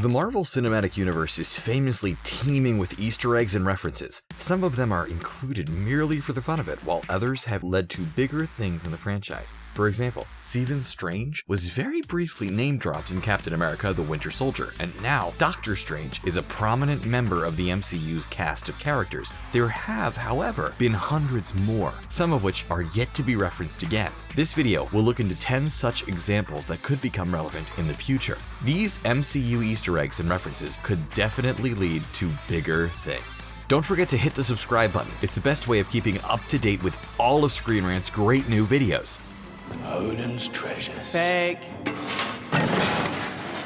The Marvel Cinematic Universe is famously teeming with Easter eggs and references. Some of them are included merely for the fun of it, while others have led to bigger things in the franchise. For example, Stephen Strange was very briefly name-dropped in Captain America: The Winter Soldier, and now Doctor Strange is a prominent member of the MCU's cast of characters. There have, however, been hundreds more, some of which are yet to be referenced again. This video will look into 10 such examples that could become relevant in the future. These MCU Easter eggs and references could definitely lead to bigger things. Don't forget to hit the subscribe button. It's the best way of keeping up to date with all of Screen Rant's great new videos. Odin's treasures. Fake.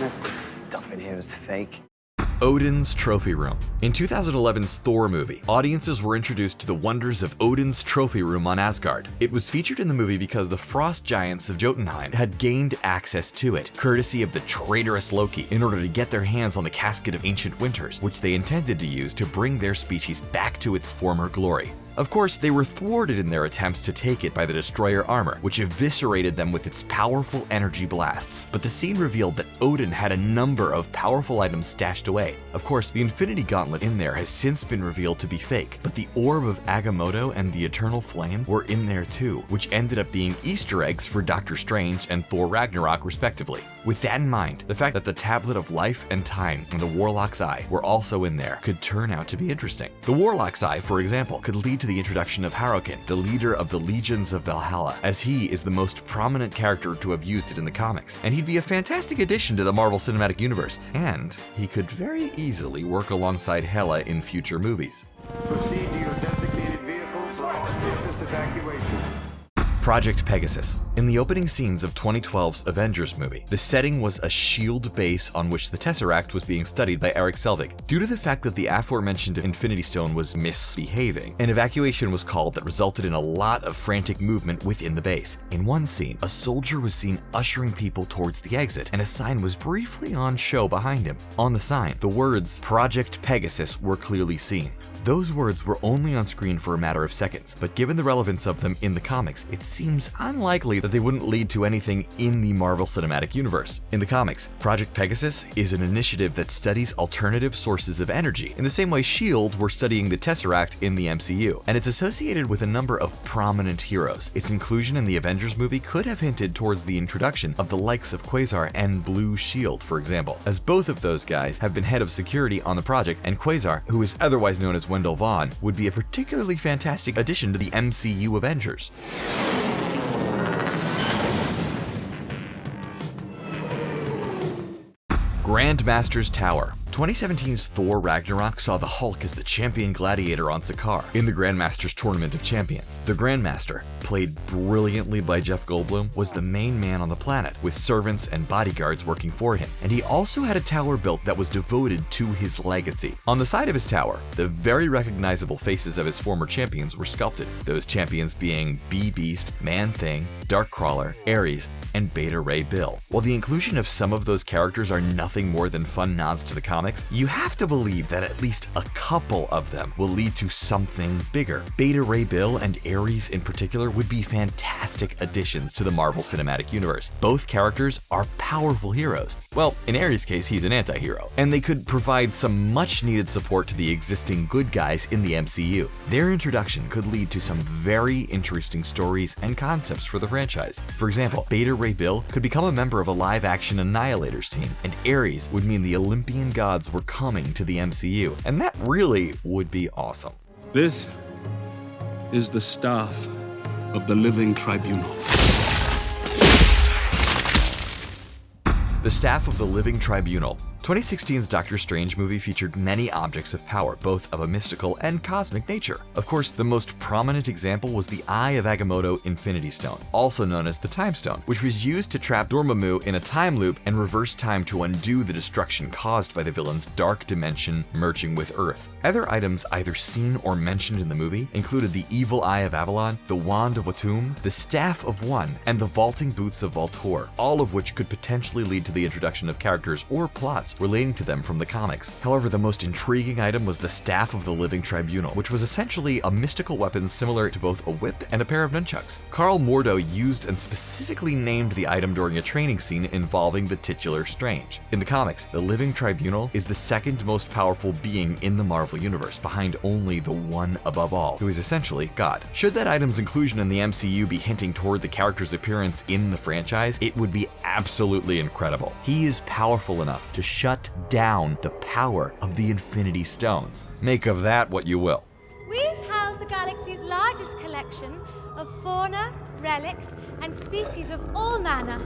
Most of the stuff in here is fake. Odin's Trophy Room. In 2011's Thor movie, audiences were introduced to the wonders of Odin's Trophy Room on Asgard. It was featured in the movie because the frost giants of Jotunheim had gained access to it, courtesy of the traitorous Loki, in order to get their hands on the Casket of Ancient Winters, which they intended to use to bring their species back to its former glory. Of course, they were thwarted in their attempts to take it by the destroyer armor, which eviscerated them with its powerful energy blasts. But the scene revealed that Odin had a number of powerful items stashed away. Of course, the Infinity Gauntlet in there has since been revealed to be fake, but the Orb of Agamotto and the Eternal Flame were in there too, which ended up being Easter eggs for Doctor Strange and Thor Ragnarok respectively. With that in mind, the fact that the Tablet of Life and Time and the Warlock's Eye were also in there could turn out to be interesting. The Warlock's Eye, for example, could lead to the introduction of Harokin, the leader of the Legions of Valhalla, as he is the most prominent character to have used it in the comics, and he'd be a fantastic addition to the Marvel Cinematic Universe, and he could very easily work alongside Hela in future movies. Proceed to your designated vehicles for assist evacuation. Project Pegasus. In the opening scenes of 2012's Avengers movie, the setting was a S.H.I.E.L.D. base on which the Tesseract was being studied by Erik Selvig. Due to the fact that the aforementioned Infinity Stone was misbehaving, an evacuation was called that resulted in a lot of frantic movement within the base. In one scene, a soldier was seen ushering people towards the exit, and a sign was briefly on show behind him. On the sign, the words Project Pegasus were clearly seen. Those words were only on screen for a matter of seconds, but given the relevance of them in the comics, it seems unlikely that they wouldn't lead to anything in the Marvel Cinematic Universe. In the comics, Project Pegasus is an initiative that studies alternative sources of energy, in the same way S.H.I.E.L.D. were studying the Tesseract in the MCU, and it's associated with a number of prominent heroes. Its inclusion in the Avengers movie could have hinted towards the introduction of the likes of Quasar and Blue Shield, for example, as both of those guys have been head of security on the project, and Quasar, who is otherwise known as Wendell Vaughn, would be a particularly fantastic addition to the MCU Avengers. Grandmaster's Tower. 2017's Thor Ragnarok saw the Hulk as the champion gladiator on Sakaar in the Grandmaster's Tournament of Champions. The Grandmaster, played brilliantly by Jeff Goldblum, was the main man on the planet, with servants and bodyguards working for him, and he also had a tower built that was devoted to his legacy. On the side of his tower, the very recognizable faces of his former champions were sculpted, those champions being Bee-Beast, Man-Thing, Darkcrawler, Ares, and Beta Ray Bill. While the inclusion of some of those characters are nothing more than fun nods to the comics, you have to believe that at least a couple of them will lead to something bigger. Beta Ray Bill and Ares in particular would be fantastic additions to the Marvel Cinematic Universe. Both characters are powerful heroes. Well, in Ares' case, he's an anti-hero, and they could provide some much-needed support to the existing good guys in the MCU. Their introduction could lead to some very interesting stories and concepts for the franchise. For example, Beta Ray Bill could become a member of a live-action Annihilators team, and Ares would mean the Olympian gods were coming to the MCU, and that really would be awesome. This is the staff of the Living Tribunal. The staff of the Living Tribunal. 2016's Doctor Strange movie featured many objects of power, both of a mystical and cosmic nature. Of course, the most prominent example was the Eye of Agamotto Infinity Stone, also known as the Time Stone, which was used to trap Dormammu in a time loop and reverse time to undo the destruction caused by the villain's dark dimension merging with Earth. Other items either seen or mentioned in the movie included the Evil Eye of Avalon, the Wand of Watum, the Staff of One, and the Vaulting Boots of Voltor, all of which could potentially lead to the introduction of characters or plots details relating to them from the comics. However, the most intriguing item was the Staff of the Living Tribunal, which was essentially a mystical weapon similar to both a whip and a pair of nunchucks. Karl Mordo used and specifically named the item during a training scene involving the titular Strange. In the comics, the Living Tribunal is the second most powerful being in the Marvel Universe, behind only the one above all, who is essentially God. Should that item's inclusion in the MCU be hinting toward the character's appearance in the franchise, it would be absolutely incredible. He is powerful enough to shut down the power of the Infinity Stones. Make of that what you will. We've housed the galaxy's largest collection of fauna, relics, and species of all manner.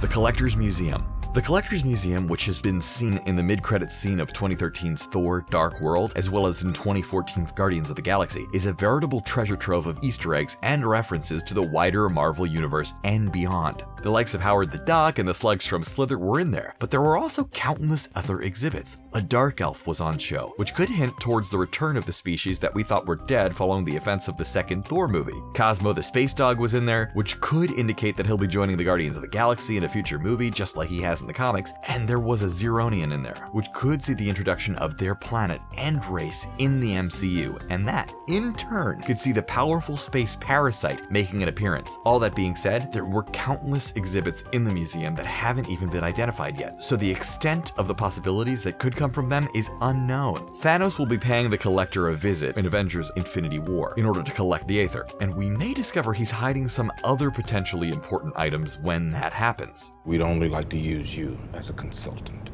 The Collector's Museum. The Collector's Museum, which has been seen in the mid-credits scene of 2013's Thor: Dark World, as well as in 2014's Guardians of the Galaxy, is a veritable treasure trove of Easter eggs and references to the wider Marvel Universe and beyond. The likes of Howard the Duck and the slugs from Slither were in there, but there were also countless other exhibits. A Dark Elf was on show, which could hint towards the return of the species that we thought were dead following the events of the second Thor movie. Cosmo the Space Dog was in there, which could indicate that he'll be joining the Guardians of the Galaxy in a future movie, just like he has in the comics, and there was a Zeronian in there, which could see the introduction of their planet and race in the MCU, and that, in turn, could see the powerful space parasite making an appearance. All that being said, there were countless exhibits in the museum that haven't even been identified yet, so the extent of the possibilities that could come from them is unknown. Thanos will be paying the Collector a visit in Avengers: Infinity War in order to collect the Aether, and we may discover he's hiding some other potentially important items when that happens. We'd only like to use you as a consultant.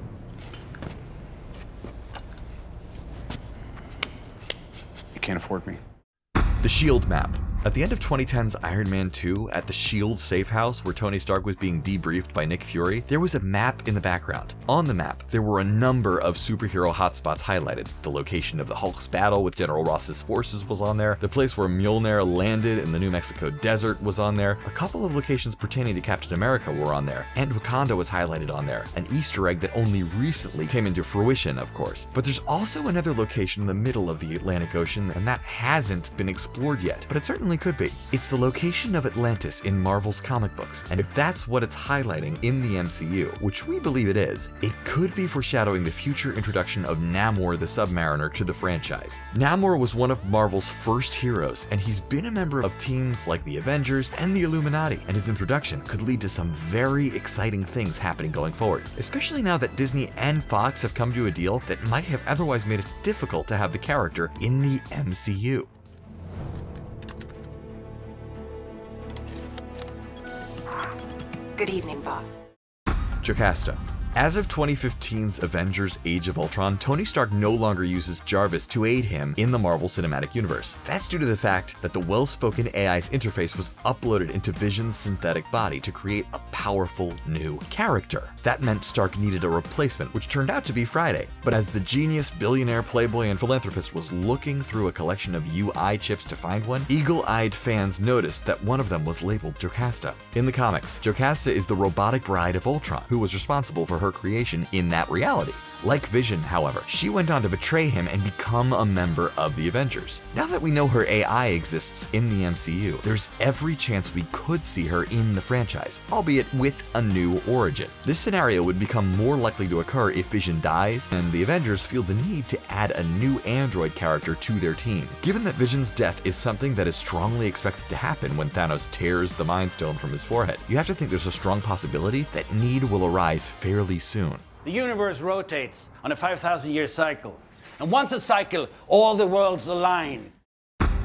You can't afford me. The S.H.I.E.L.D. map. At the end of 2010's Iron Man 2, at the S.H.I.E.L.D. safe house where Tony Stark was being debriefed by Nick Fury, there was a map in the background. On the map, there were a number of superhero hotspots highlighted. The location of the Hulk's battle with General Ross's forces was on there, the place where Mjolnir landed in the New Mexico desert was on there, a couple of locations pertaining to Captain America were on there, and Wakanda was highlighted on there, an Easter egg that only recently came into fruition, of course. But there's also another location in the middle of the Atlantic Ocean, and that hasn't been explored yet, but it certainly could be. It's the location of Atlantis in Marvel's comic books, and if that's what it's highlighting in the MCU, which we believe it is, it could be foreshadowing the future introduction of Namor the Submariner to the franchise. Namor was one of Marvel's first heroes, and he's been a member of teams like the Avengers and the Illuminati, and his introduction could lead to some very exciting things happening going forward, especially now that Disney and Fox have come to a deal that might have otherwise made it difficult to have the character in the MCU. Good evening, boss. Jocasta. As of 2015's Avengers: Age of Ultron, Tony Stark no longer uses Jarvis to aid him in the Marvel Cinematic Universe. That's due to the fact that the well-spoken AI's interface was uploaded into Vision's synthetic body to create a powerful new character. That meant Stark needed a replacement, which turned out to be Friday. But as the genius, billionaire, playboy, and philanthropist was looking through a collection of UI chips to find one, eagle-eyed fans noticed that one of them was labeled Jocasta. In the comics, Jocasta is the robotic bride of Ultron, who was responsible for her creation in that reality. Like Vision, however, she went on to betray him and become a member of the Avengers. Now that we know her AI exists in the MCU, there's every chance we could see her in the franchise, albeit with a new origin. This scenario would become more likely to occur if Vision dies and the Avengers feel the need to add a new android character to their team. Given that Vision's death is something that is strongly expected to happen when Thanos tears the Mind Stone from his forehead, you have to think there's a strong possibility that need will arise fairly soon. The universe rotates on a 5,000-year cycle. And once a cycle, all the worlds align.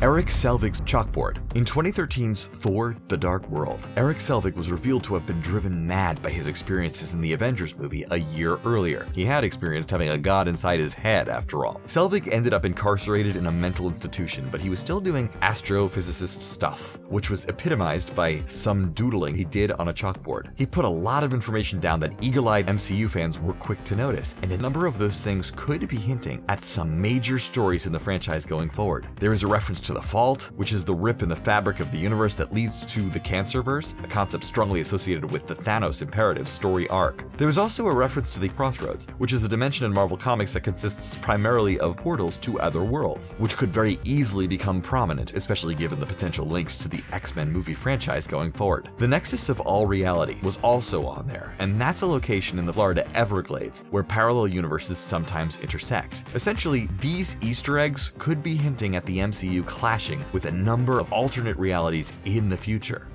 Erik Selvig's Chalkboard. In 2013's Thor: The Dark World, Erik Selvig was revealed to have been driven mad by his experiences in the Avengers movie a year earlier. He had experienced having a god inside his head, after all. Selvig ended up incarcerated in a mental institution, but he was still doing astrophysicist stuff, which was epitomized by some doodling he did on a chalkboard. He put a lot of information down that eagle-eyed MCU fans were quick to notice, and a number of those things could be hinting at some major stories in the franchise going forward. There is a reference to to the Fault, which is the rip in the fabric of the universe that leads to the Cancerverse, a concept strongly associated with the Thanos Imperative story arc. There was also a reference to the Crossroads, which is a dimension in Marvel Comics that consists primarily of portals to other worlds, which could very easily become prominent, especially given the potential links to the X-Men movie franchise going forward. The Nexus of All Reality was also on there, and that's a location in the Florida Everglades where parallel universes sometimes intersect. Essentially, these Easter eggs could be hinting at the MCU clashing with a number of alternate realities in the future.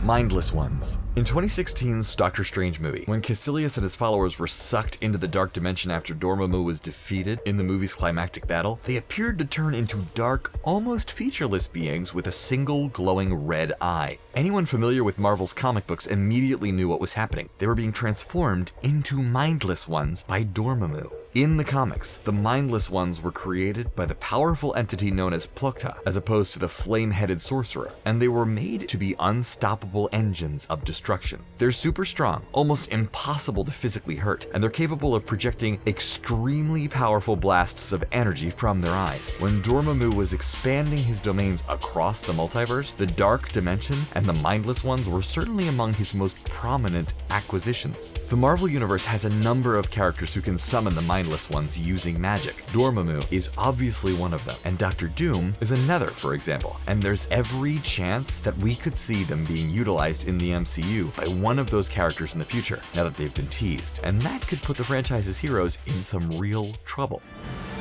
Mindless Ones. In 2016's Doctor Strange movie, when Caecilius and his followers were sucked into the dark dimension after Dormammu was defeated in the movie's climactic battle, they appeared to turn into dark, almost featureless beings with a single glowing red eye. Anyone familiar with Marvel's comic books immediately knew what was happening. They were being transformed into Mindless Ones by Dormammu. In the comics, the Mindless Ones were created by the powerful entity known as Plukta, as opposed to the flame-headed sorcerer, and they were made to be unstoppable engines of destruction. They're super strong, almost impossible to physically hurt, and they're capable of projecting extremely powerful blasts of energy from their eyes. When Dormammu was expanding his domains across the multiverse, the Dark Dimension and the Mindless Ones were certainly among his most prominent acquisitions. The Marvel Universe has a number of characters who can summon the Mindless Ones using magic. Dormammu is obviously one of them, and Doctor Doom is another, for example, and there's every chance that we could see them being utilized in the MCU by one of those characters in the future, now that they've been teased, and that could put the franchise's heroes in some real trouble.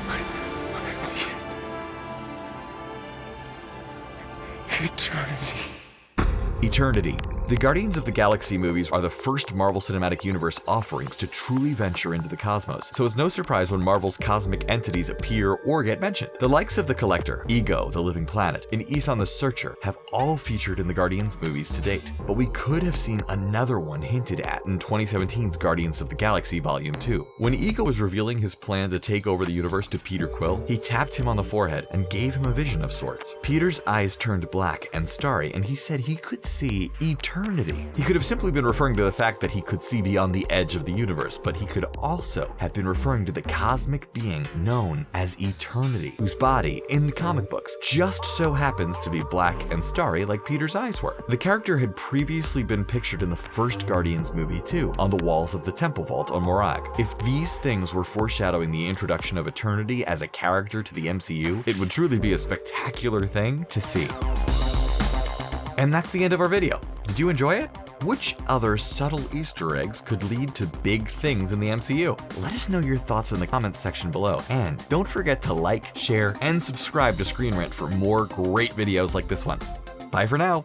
I see it. Eternity. The Guardians of the Galaxy movies are the first Marvel Cinematic Universe offerings to truly venture into the cosmos, so it's no surprise when Marvel's cosmic entities appear or get mentioned. The likes of the Collector, Ego, the Living Planet, and Isan the Searcher have all featured in the Guardians movies to date, but we could have seen another one hinted at in 2017's Guardians of the Galaxy Volume 2. When Ego was revealing his plan to take over the universe to Peter Quill, he tapped him on the forehead and gave him a vision of sorts. Peter's eyes turned black and starry, and he said he could see eternity. He could have simply been referring to the fact that he could see beyond the edge of the universe, but he could also have been referring to the cosmic being known as Eternity, whose body, in the comic books, just so happens to be black and starry like Peter's eyes were. The character had previously been pictured in the first Guardians movie too, on the walls of the Temple Vault on Morag. If these things were foreshadowing the introduction of Eternity as a character to the MCU, it would truly be a spectacular thing to see. And that's the end of our video. Did you enjoy it? Which other subtle Easter eggs could lead to big things in the MCU? Let us know your thoughts in the comments section below. And don't forget to like, share, and subscribe to Screen Rant for more great videos like this one. Bye for now.